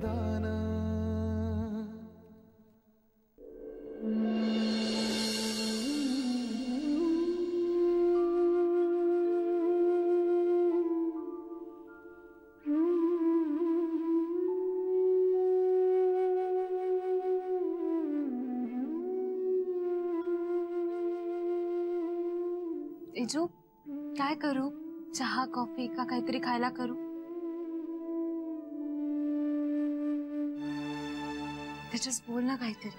नादान तेजू काय करू? चहा कॉफी का काहीतरी खायला करू? तेजस बोल ना काहीतरी.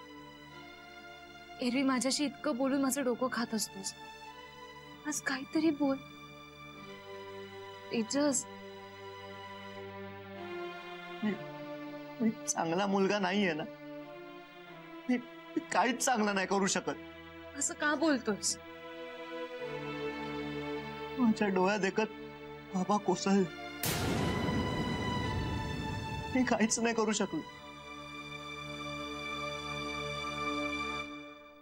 एरवी माझ्याशी इतकं बोलून माझं डोकं खात असतोस. आज काहीतरी बोल तेजस. मी चांगला मुलगा नाहीये ना. मी काहीच चांगलं नाही करू शकत. असं का बोलतोस? माझ्या डोळ्यात देखत बाबा कोसळले. मी काहीच नाही करू शकलो.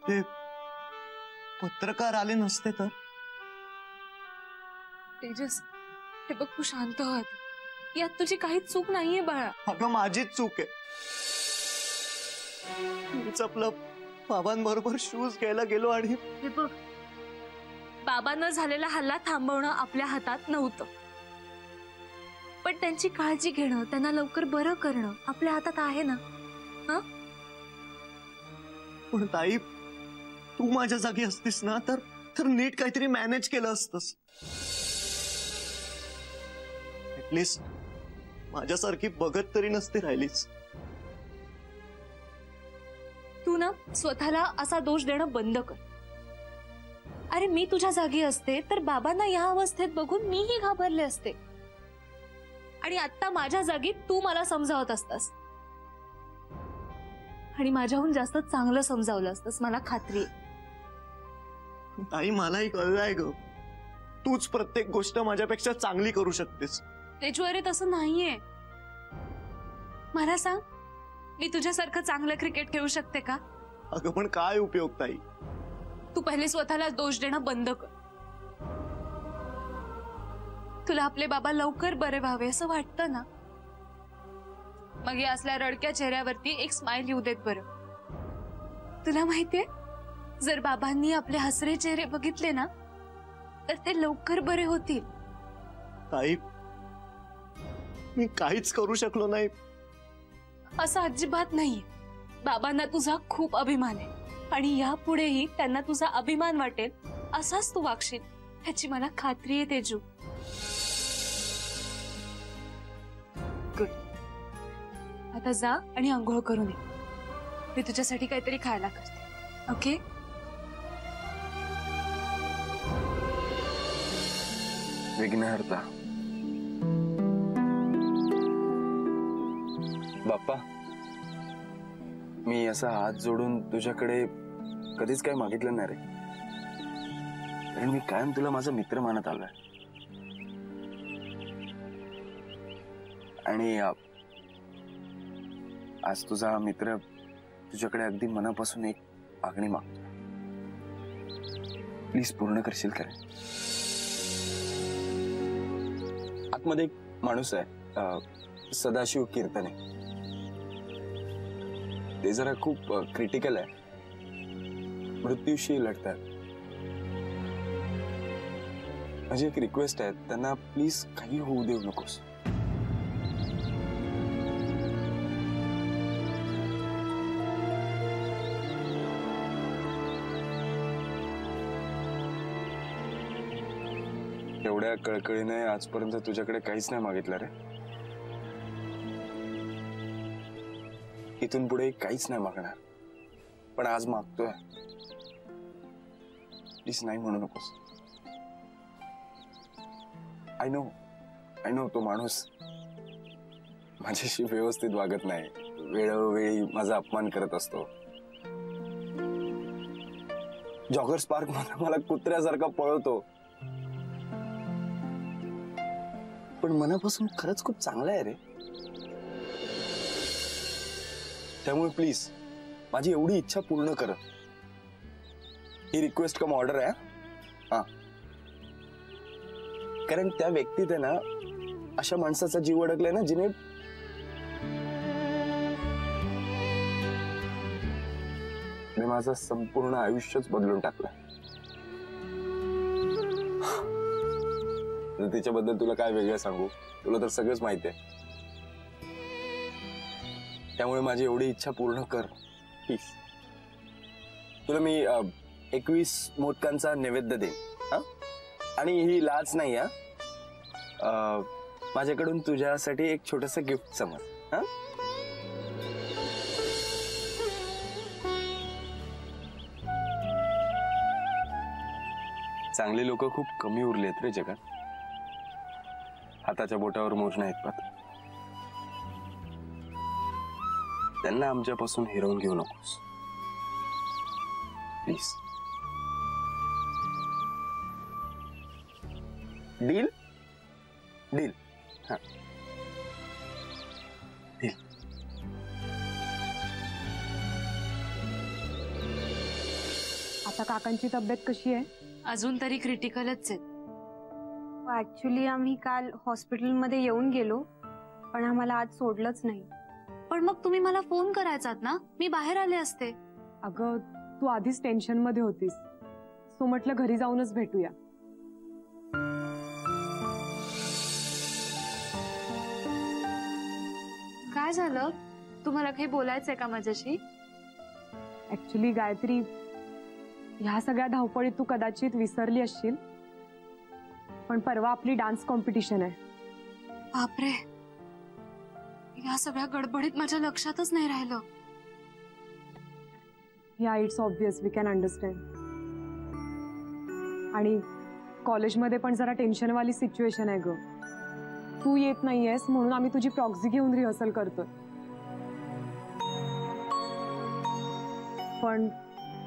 ते पत्रकार आले नसते तर. तेजस ते बघ तू शांत हो. यात तुझी काहीच चूक नाहीये बाळा. अगं माझीच चूक आहे. मीच आपलं बाबांबरोबर शूज घ्यायला गेलो आणि हे बघ बाबांना झालेला हल्ला थांबवणं आपल्या हातात नव्हतं, पण त्यांची काळजी घेणं, त्यांना लवकर बरं करणं आपल्या हातात आहे ना. पण ताई तू माझ्या जागी असतीस ना तर नीट काहीतरी मॅनेज केलं असतंस. ऍटलीस्ट माझ्यासारखी बघत तरी नसती राहिलीच. तू ना स्वतःला असा दोष देणं बंद कर. अरे मी तुझ्या जागी असते तर बाबांना या अवस्थेत बघून मीही घाबरले असते आणि आता माझ्या जागी तू मला समजावत असतास आणि माझ्याहून जास्त चांगलं समजावलं असतंस, मला खात्री आहे. आई मलाही कळलंय ग. तूच प्रत्येक गोष्ट माझ्यापेक्षा चांगली करू शकतेस. तेजू अरे तसं नाहीये. मला सांग मी तुझ्यासारखं चांगलं क्रिकेट खेळू शकते का? अगं पण काय उपयोग ताई. तू पहिले स्वतःला दोष देणं बंद कर. तुला आपले बाबा लवकर बरे व्हावे असं वाटतं ना, मग या असल्या रडक्या चेहऱ्यावरती एक स्माइल येऊ देत बरं. तुला माहितीये जर बाबांनी आपले हसरे चेहरे बघितले ना तर ते लवकर बरे होतील. ताई मी काहीच करू शकलो नाही. असं अजिबात नाहीये. बाबांना तुझा खूप अभिमान आहे आणि यापुढेही त्यांना तुझा अभिमान वाटेल असाच तू वागशील ह्याची मला खात्री आहे तेजू. गुड. आता जा आणि आंघोळ करून ये. मी तुझ्यासाठी काहीतरी खायला करते. ओके? विघ्नहर्ता बाप्पा, मी असा हात जोडून तुझ्याकडे कधीच काही मागितलं नाही रे. कारण मी कायम तुला माझा मित्र मानत आलोय. आणि आज तुझा मित्र तुझ्याकडे अगदी मनापासून एक मागणी मागतो. प्लीज पूर्ण करशील का? आतमध्ये एक माणूस आहे सदाशिव कीर्तने. ते जरा खूप क्रिटिकल आहे. मृत्यूशी लढतात. माझी एक रिक्वेस्ट आहे, त्यांना प्लीज काही होऊ देऊ नकोस. एवढ्या कळकळीने आजपर्यंत तुझ्याकडे काहीच नाही मागितलं रे. इथून पुढे काहीच नाही मागणार, पण आज मागतोय. प्लीज नाही म्हणू नकोस. आय नो तो माणूस माझ्याशी व्यवस्थित वागत नाही. वेळोवेळी माझा अपमान करत असतो. जॉगर्स पार्क मध्ये मला कुत्र्यासारखा पळवतो. पण मनापासून खरंच खूप चांगला आहे रे. त्यामुळे प्लीज माझी एवढी इच्छा पूर्ण कर. ही रिक्वेस्ट कम ऑर्डर आहे. हा, कारण त्या व्यक्तीत आहे ना अशा माणसाचा जीव अडकलाय ना जिने मी माझं संपूर्ण आयुष्यच बदलून टाकलं. तिच्याबद्दल तुला काय वेगळं सांगू, तुला तर सगळंच माहिती आहे. त्यामुळे माझी एवढी इच्छा पूर्ण कर प्लीज. तुला मी 21 मोदकांचा नैवेद्य देईन हा. आणि ही लाच नाही हा, माझ्याकडून तुझ्यासाठी एक छोटस गिफ्ट समज हा. चांगली लोक खूप कमी उरली आहेत रे जगात. हाताच्या बोटावर मोजणं इतपत. त्यांना आमच्यापासून हिरवून घेऊ नकोस प्लीज. Deal deal. हा डील. आता काकांची तब्येत कशी आहे? अजून तरी क्रिटिकलच आहेत. ऍक्च्युली आम्ही काल हॉस्पिटलमध्ये येऊन गेलो, पण आम्हाला आज सोडलंच नाही. पण मग तुम्ही मला फोन करायचात ना, मी बाहेर आले असते. अगं तू आधीच टेन्शन मध्ये होतीस, सो म्हटलं घरी जाऊनच भेटूया. काय झालं? तुम्हाला काही बोलायचंय का माझ्याशी? ऍक्च्युली गायत्री, ह्या सगळ्या धावपळीत तू कदाचित विसरली असशील, पण परवा आपली डान्स कॉम्पिटिशन आहे. बापरे, या सगळ्या गडबडीत माझ्या लक्षातच नाही राहिलं. या it's obvious, we can understand. आणि कॉलेजमध्ये पण जरा टेन्शनवाली सिच्युएशन आहे ग. तू येत नाहीयेस म्हणून आम्ही तुझी प्रॉक्सी घेऊन रिहर्सल करतोय. पण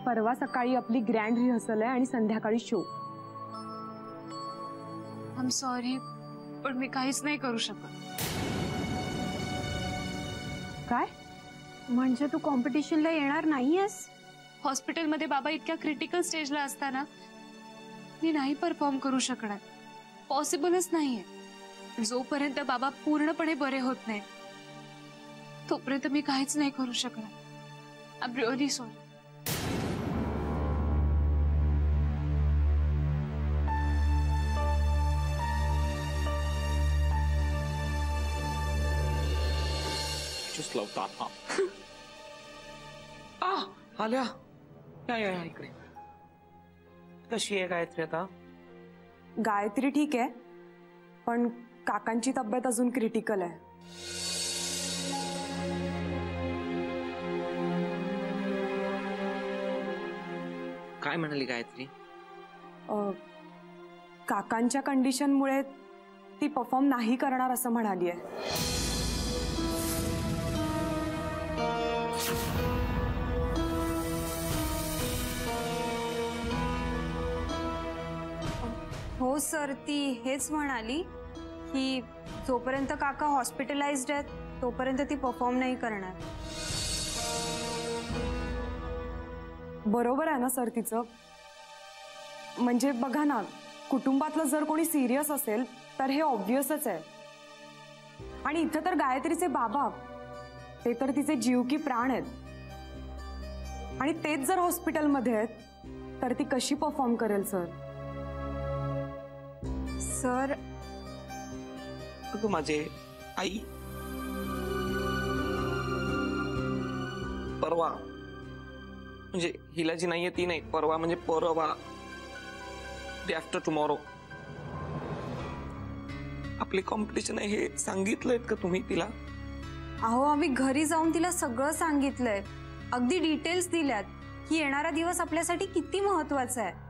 परवा सकाळी आपली ग्रँड रिहर्सल आहे आणि संध्याकाळी शो. आय एम सॉरी, पण मी काहीच नाही करू शकत. काय म्हणजे तू कॉम्पिटिशनला येणार नाहीयेस? हॉस्पिटलमध्ये बाबा इतक्या क्रिटिकल स्टेजला असताना मी नाही परफॉर्म करू शकणार. पॉसिबलच नाहीये. जोपर्यंत बाबा पूर्णपणे बरे होत नाही तोपर्यंत मी काहीच नाही करू शकणार. I am really sorry. Just love that now. आल्या या इकडे. कशी आहे गायत्री आता? गायत्री ठीक आहे, पण काकांची तब्येत अजून क्रिटिकल आहे. काय म्हणाली गायत्री? काकांच्या कंडिशनमुळे ती परफॉर्म नाही करणार असं म्हणाली आहे. हो सर, ती हेच म्हणाली की जोपर्यंत काका हॉस्पिटलाइज्ड आहेत तोपर्यंत ती परफॉर्म नाही करणार. बरोबर आहे ना सर तिचं? म्हणजे बघा ना, कुटुंबातलं जर कोणी सिरियस असेल तर हे ऑब्वियसच आहे. आणि इथं तर गायत्रीचे बाबा, ते तर तिचे जीव की प्राण आहेत. आणि तेच जर हॉस्पिटलमध्ये आहेत तर ती कशी परफॉर्म करेल सर? सर, अगं माझे आई परवा, म्हणजे हिला जी नाहीये ती नाही, परवा म्हणजे परवा, डे आफ्टर टुमॉरो आपली कॉम्पिटिशन आहे हे सांगितलंय का तुम्ही तिला? अहो आम्ही घरी जाऊन तिला सगळं सांगितलंय, अगदी डिटेल्स दिल्यात की येणारा दिवस आपल्यासाठी किती महत्वाचा आहे.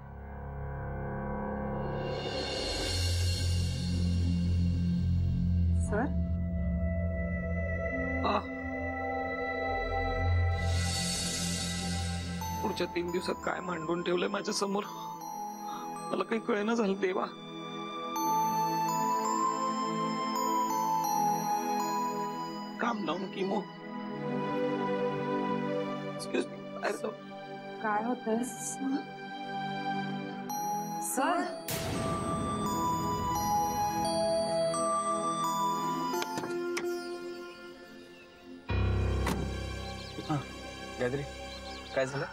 सर पुढच्या 3 दिवसात काय मांडून ठेवलंय माझ्या समोर मला काही कळेना झालं देवा. काम डाऊन किमो. एक्सक्यूज मी, काय होतंय सर? गायत्री काय झालं?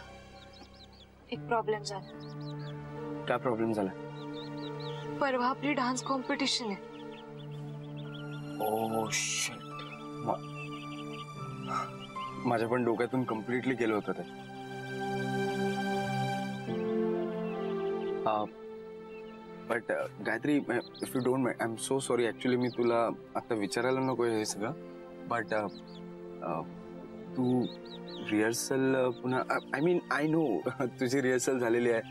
एक प्रॉब्लेम झाला. काय प्रॉब्लेम झाला? परवा आपली डान्स कॉम्पिटिशन आहे. ओ शिट, माझ्या पण डोक्यातून कम्प्लिटली गेलं होतं ते. But Gayatri, if you don't mind, I am so sorry. Actually मी तुला आता विचारायला नको हे सगळं, बट तू रिहर्सल पुन्हा, आय मीन आय नो तुझी रिहर्सल झालेली आहे,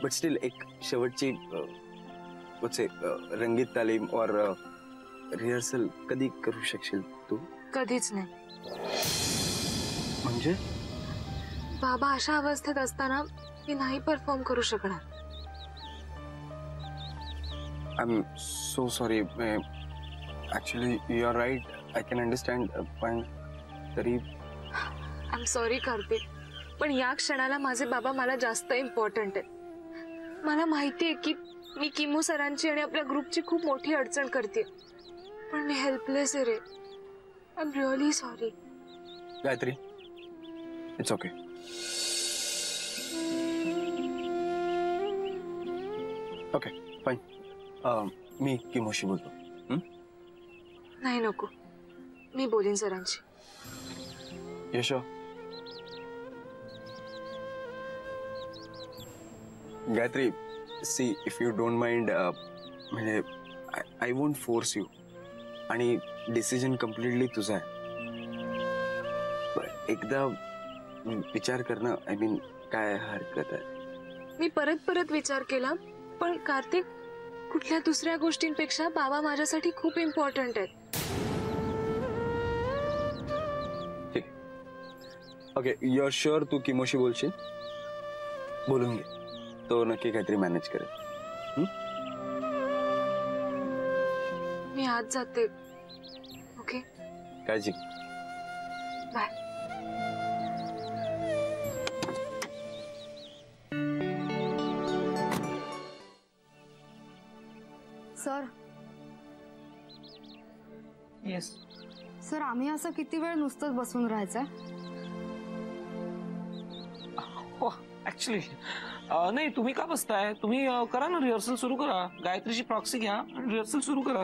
बट स्टील एक शेवटची रंगीत तालीम और रिहर्सल कधी करू शकशील तू? कधीच नाही. म्हणजे बाबा अशा अवस्थेत असताना मी नाही परफॉर्म करू शकणार. I am so sorry. Actually you are right, I can understand, पण तरी आय एम सॉरी कार्तिक, पण या क्षणाला माझे बाबा मला जास्त इम्पॉर्टंट आहेत. मला माहिती आहे की मी किमू सरांची आणि आपल्या ग्रुपची खूप मोठी अडचण करते, पण मी हेल्पलेस आहे रे. I am really sorry. Gayatri, it's okay. Okay fine. मी किमोशी बोलतो. नाही नको, मी बोलीन सरांची. Yasho, Gayatri, see if you don't mind, म्हणजे आय वोंट फोर्स यू, आणि डिसिजन कम्प्लिटली तुझा आहे. एकदा विचार करणं, आय मीन काय हरकत आहे? मी परत विचार केला, पण कार्तिक, कुठल्या दुसऱ्या गोष्टींपेक्षा बाबा माझ्यासाठी खूप इम्पॉर्टंट आहेत. ठीक, ओके. यू आर शुअर तू किमोशी बोलशील? बोलून घे, तो नक्की काहीतरी मॅनेज करेल. मी आज जाते. ओके, काळजी. बाय. Sir, yes. सर, आम्ही असं किती वेळ नुसतंच बसून राहायचंय? हो, ऍक्च्युली नाही, तुम्ही का बसताय? तुम्ही करा ना, रिहर्सल सुरू करा. गायत्रीची प्रॉक्सी घ्या आणि रिहर्सल सुरू करा.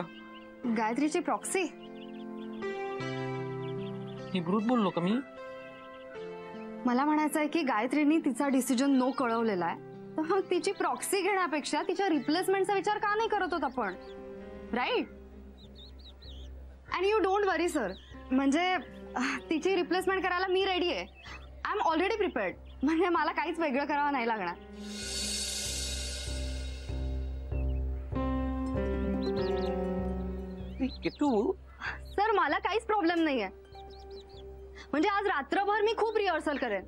गायत्रीची प्रॉक्सी? हिब्रूत बोललो का मी? मला म्हणायचं आहे की गायत्रीने तिचा डिसिजन नो कळवलेला आहे, तर मग तिची प्रॉक्सी घेण्यापेक्षा तिच्या रिप्लेसमेंटचा विचार का नाही करत होत आपण? Right? And you don't worry sir, म्हणजे तिची रिप्लेसमेंट करायला मी रेडी आहे. आय एम ऑलरेडी प्रिपेअर्ड, म्हणजे मला काहीच वेगळं करावं नाही लागणार. तू सर, मला काहीच प्रॉब्लेम नाहीये, म्हणजे आज रात्रभर मी खूप रिहर्सल करेन.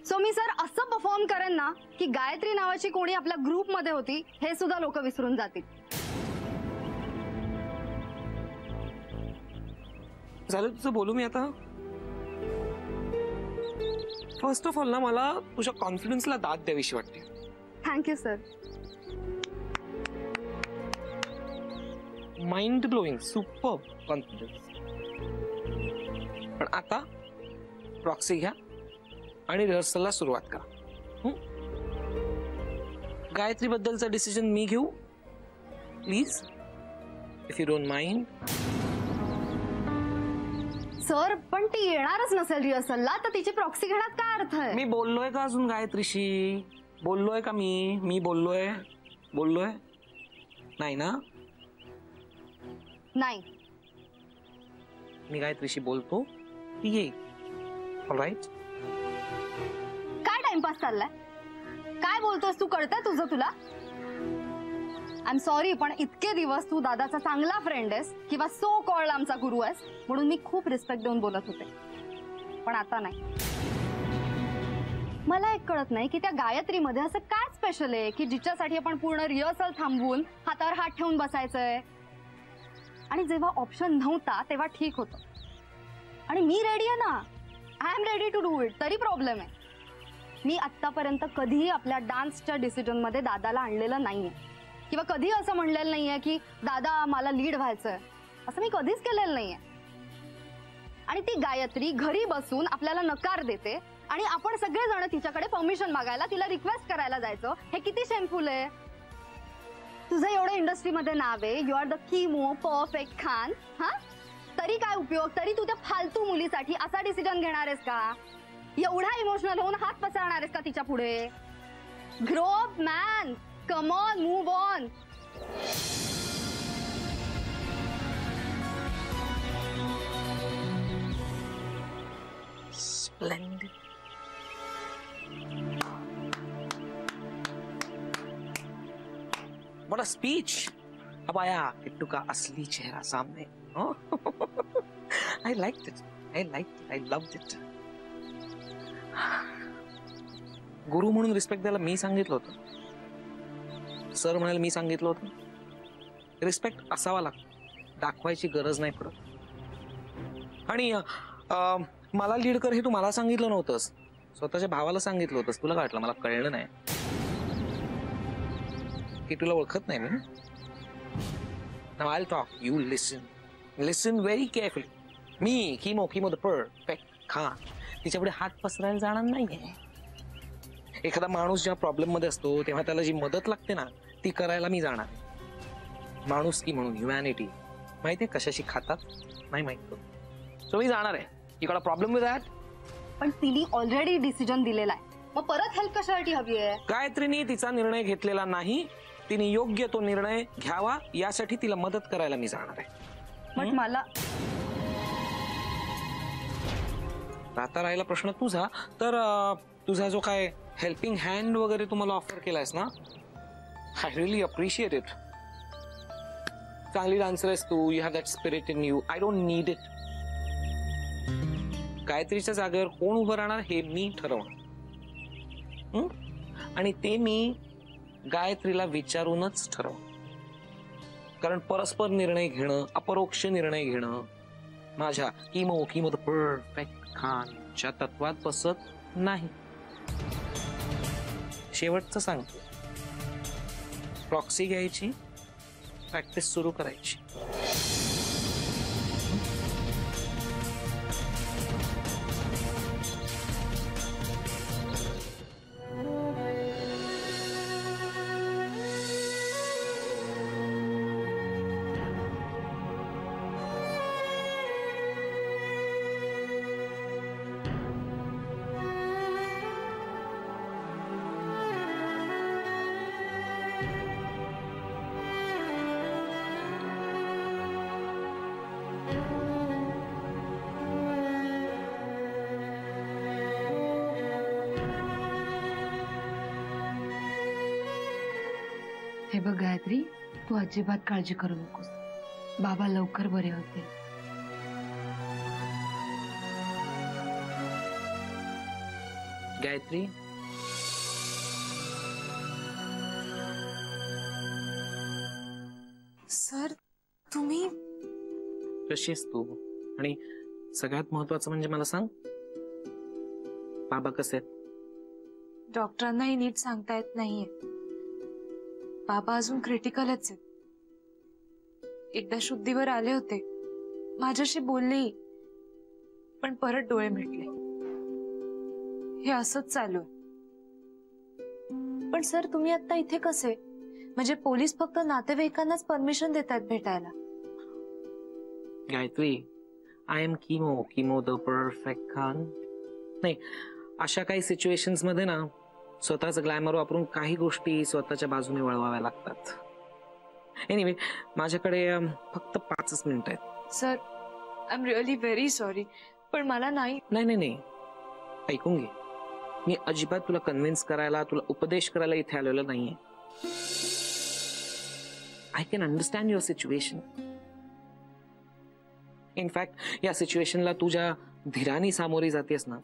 सो मी सर असं परफॉर्म करेन ना की गायत्री नावाची कोणी आपल्या ग्रुप मध्ये होती हे सुद्धा लोक विसरून जातील. झालं तुझं बोलू मी आता? फर्स्ट ऑफ ऑल ना, मला तुझ्या कॉन्फिडन्सला दाद द्यावीशी वाटते. Thank you sir. Mind blowing, super confidence. पण आता प्रॉक्सी घ्या आणि रिहर्सलला सुरुवात करा. गायत्री बद्दलचा डिसिजन मी घेऊ please, if you don't mind. Sir, पण ती येणारच नसेल रिहर्सलला, तर तिची प्रॉक्सी घेण्यात काय अर्थ आहे? मी बोललोय का अजून गायत्रीशी? बोललोय का मी बोललोय नाही ना? नाही. मी गायत्रीशी बोलतो, ती येईल. ऑलराईट? काय टाइमपास चाललाय? काय बोलतोस तू? कळतंय तुझं तुला? आय एम सॉरी, पण इतके दिवस तू दादाचा चांगला फ्रेंड आहेस किंवा सो कॉल्ड आमचा गुरु आहेस म्हणून मी खूप रिस्पेक्ट देऊन बोलत होते, पण आता नाही. मला एक कळत नाही की त्या गायत्रीमध्ये असं काय स्पेशल आहे की जिच्यासाठी आपण पूर्ण रिहर्सल थांबवून हातावर हात ठेवून बसायचंय. आणि जेव्हा ऑप्शन नव्हता तेव्हा ठीक होतं, आणि मी रेडी आहे ना, I am ready to do it. तरी प्रॉब्लेम आहे, मी आतापर्यंत कधीही आपल्या डान्सच्या डिसिजन मध्ये दादाला आणलेलं नाहीये, किंवा कधी असं म्हणलेलं नाहीये की दादा मला लीड व्हायचंय, असं मी कधीच केलेलं नाहीये. आणि ती गायत्री घरी बसून आपल्याला नकार देते आणि आपण सगळेजण तिच्याकडे परमिशन मागायला, तिला रिक्वेस्ट करायला जायचं. हे किती शेमफुल आहे. तुझं एवढं इंडस्ट्रीमध्ये नाव आहे, you are the Kimo perfect Khan. हा, तरी काय उपयोग? तरी तू त्या फालतू मुलीसाठी असा डिसिजन घेणार आहेस का? एवढा इमोशनल होऊन हात पसरणार आहेस का तिच्या पुढे? Grow up man, come on, move on. Splendid. What a speech. अब आया किट्टू का असली चेहरा सामने. I liked it. I loved it. गुरु म्हणून रिस्पेक्ट द्यायला मी सांगितलं होतं. सर म्हणाल मी सांगितलं होतं. रिस्पेक्ट असावा लागतो, दाखवायची गरज नाही पडत. आणि मला लीड कर हे तू मला सांगितलं नव्हतंस, स्वतःच्या भावाला सांगितलं होतंस. तुला काय वाटलं मला कळलं नाही की तुला ओळखत नाही मी? Now I'll talk, you listen very carefully. मी कीमो द परफेक्ट खान तिच्यापुढे हात पसरायला जाणार नाहीये. एखादा माणूस जेव्हा प्रॉब्लेम मध्ये असतो तेव्हा त्याला जी मदत लागते ना ती करायला मी जाणार. माणुसकी म्हणून, ह्युमॅनिटी माहितीये कशाशी खातात नाही माहित, सो मी जाणार आहे. You got a problem with that? पण तिने ऑलरेडी डिसिजन दिलेला आहे, मग परत हेल्प कशासाठी हवी आहे? गायत्रीने तिचा निर्णय घेतलेला नाही, तिने योग्य तो निर्णय घ्यावा यासाठी तिला मदत करायला मी जाणार आहे. बट मला आता राहिला प्रश्न तुझा, तर तुझा जो काय हेल्पिंग हँड वगैरे तुम्हाला ऑफर केलायस ना, आय रिअली अप्रिशिएट इट. चांगली डान्सर आहेस तू, you have that spirit in you. I don't need it. गायत्रीच्या जागेवर कोण उभं राहणार हे मी ठरवणार, आणि ते मी गायत्रीला विचारूनच ठरवणार. कारण परस्पर निर्णय घेणं, अपरोक्ष निर्णय घेणं माझ्या कीमो द परफेक्ट खानच्या तत्वात बसत नाही. शेवटचं सांगतो, प्रॉक्सी घ्यायची, प्रॅक्टिस सुरू करायची. हे बघ गायत्री, तू अजिबात काळजी करू नकोस. बाबा लवकर बरे होते. गायत्री, सर तुम्ही कशी आहेस तू? आणि सगळ्यात महत्वाचं म्हणजे मला सांग, बाबा कसे आहेत? डॉक्टरांनाही नीट सांगता येत नाहीये. बाबा अजून क्रिटिकलच आहेत. एकदा शुद्धीवर आले होते, माझ्याशी बोलले, पण परत डोळे मिटले. हे असंच चालू आहे. पण सर तुम्ही आता इथे कसे? म्हणजे पोलीस फक्त नातेवाईकांनाच परमिशन देतात भेटायला. Gayatri, I am Kimo the perfect Khan. नाही, अशा काही सिच्युएशन्स मध्ये ना स्वतःच ग्लॅमर वापरून काही गोष्टी स्वतःच्या बाजूने वळवाव्या लागतात. एनिवे, माझ्याकडे फक्त 5 मिनिटं आहेत. Sir I am really very sorry, पण मला नाही. नाही, ऐकून घे. मी अजिबात तुला कन्व्हिन्स करायला, तुला उपदेश करायला इथे आलेलो नाहीये. I can understand your situation. In fact या सिच्युएशनला तू ज्या धीराने सामोरी जातेस ना,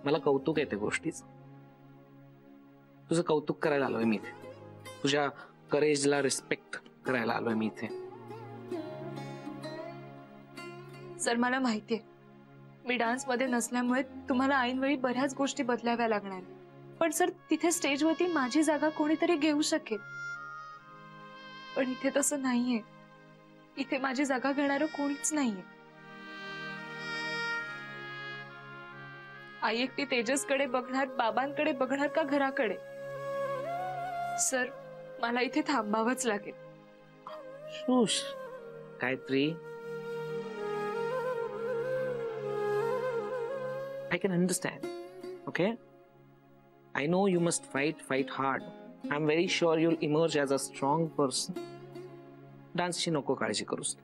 मला कौतुक येते गोष्टीचं. तुझं कौतुक करायला आलोय मी इथे. तुझ्या करेजला रिस्पेक्ट करायला आलोय मी इथे. सर मला माहितीये, मी डान्स मध्ये नसल्यामुळे तुम्हाला ऐनवेळी बऱ्याच गोष्टी बदलाव्या लागणार. पण सर तिथे स्टेजवरती माझी जागा कोणीतरी घेऊ शकेल, पण इथे तसं नाहीये. इथे माझी जागा घेणारं कोणीच नाहीये. आई एकटी तेजसकडे बघणार, बाबांकडे बघणार का घराकडे? सर, मला इथे थांबावंच लागेल. Shush, Gayatri, I can understand. Okay? I know you must fight hard. I'm very sure you'll emerge as a strong person. डान्सची नको काळजी करूस.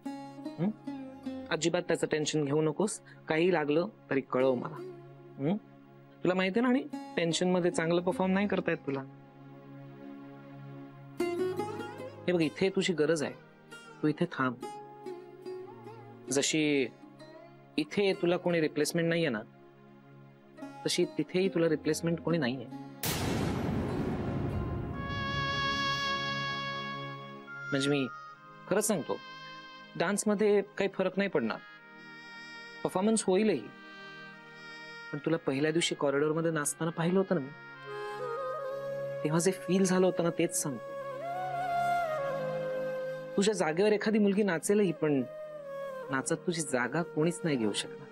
अजिबात त्याचं टेन्शन घेऊ नकोस. काही लागलं तरी कळव मला. तुला माहिती आहे ना, आणि टेन्शन मध्ये चांगलं परफॉर्म नाही करता येत तुला. हे बघ, इथे तुझी गरज आहे. तू इथे थांब. जशी इथे तुला कोणी रिप्लेसमेंट नाहीये ना, तशी तिथेही तुला रिप्लेसमेंट कोणी नाहीये. म्हणजे मी खरंच सांगतो, डान्समध्ये काही फरक नाही पडणार. परफॉर्मन्स होईलही. पण तुला पहिल्या दिवशी कॉरिडॉरमध्ये नाचताना पाहिलं होतं ना मी, तेव्हा जे फील झालं होतं ना, तेच सांगतो. तुझ्या जागेवर एखादी मुलगी नाचेलही, पण नाचत तुझी जागा कोणीच नाही घेऊ शकणार.